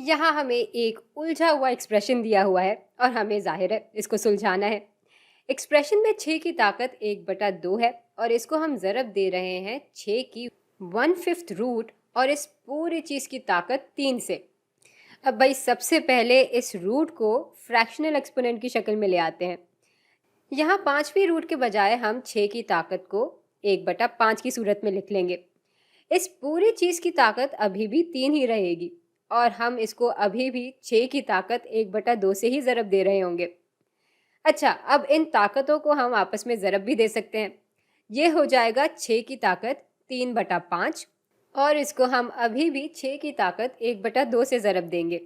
यहाँ हमें एक उलझा हुआ एक्सप्रेशन दिया हुआ है और हमें जाहिर है इसको सुलझाना है। एक्सप्रेशन में 6 की ताकत 1/2 है और इसको हम ज़रब दे रहे हैं 6 की 1/5 रूट और इस पूरी चीज़ की ताकत 3 से। अब भाई सबसे पहले इस रूट को फ्रैक्शनल एक्सपोनेंट की शक्ल में ले आते हैं। यहाँ 5वीं रूट के बजाय हम 6 की ताकत को 1/5 की सूरत में लिख लेंगे। इस पूरी चीज़ की ताकत अभी भी 3 ही रहेगी और हम इसको अभी भी 6 की ताकत 1/2 से ही ज़रब दे रहे होंगे। अच्छा, अब इन ताकतों को हम आपस में ज़रब भी दे सकते हैं। ये हो जाएगा 6 की ताकत 3/5 और इसको हम अभी भी 6 की ताकत 1/2 से ज़रब देंगे।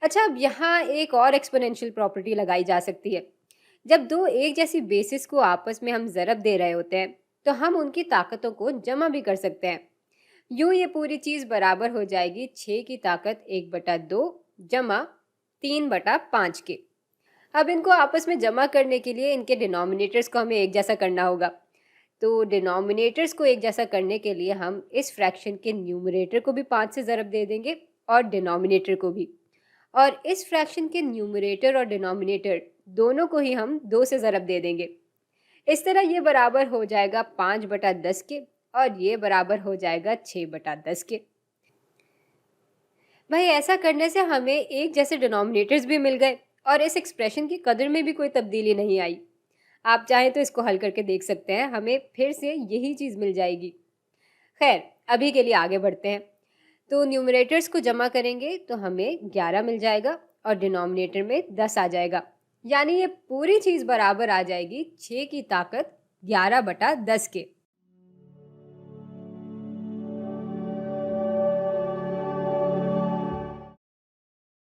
अच्छा, अब यहाँ एक और एक्सपोनेंशियल प्रॉपर्टी लगाई जा सकती है। जब दो एक जैसी बेसिस को आपस में हम ज़रब दे रहे होते हैं तो हम उनकी ताकतों को जमा भी कर सकते हैं। यूँ ये पूरी चीज़ बराबर हो जाएगी 6 की ताकत 1/2 जमा 3/5 के। अब इनको आपस में जमा करने के लिए इनके डिनोमिनेटर्स को हमें एक जैसा करना होगा। तो डिनोमिनेटर्स को एक जैसा करने के लिए हम इस फ्रैक्शन के न्यूमरेटर को भी 5 से ज़रब दे देंगे और डिनोमिनेटर को भी। और इस फ्रैक्शन के न्यूमरेटर और डिनोमिनेटर दोनों को ही हम 2 से ज़रब दे देंगे। इस तरह ये बराबर हो जाएगा 5/10 के और ये बराबर हो जाएगा 6/10 के। भाई ऐसा करने से हमें एक जैसे डिनोमिनेटर्स भी मिल गए और इस एक्सप्रेशन की कदर में भी कोई तब्दीली नहीं आई। आप चाहें तो इसको हल करके देख सकते हैं, हमें फिर से यही चीज़ मिल जाएगी। खैर, अभी के लिए आगे बढ़ते हैं। तो न्यूमरेटर्स को जमा करेंगे तो हमें 11 मिल जाएगा और डिनोमिनेटर में 10 आ जाएगा। यानी ये पूरी चीज़ बराबर आ जाएगी 6 की ताकत 11/10 के।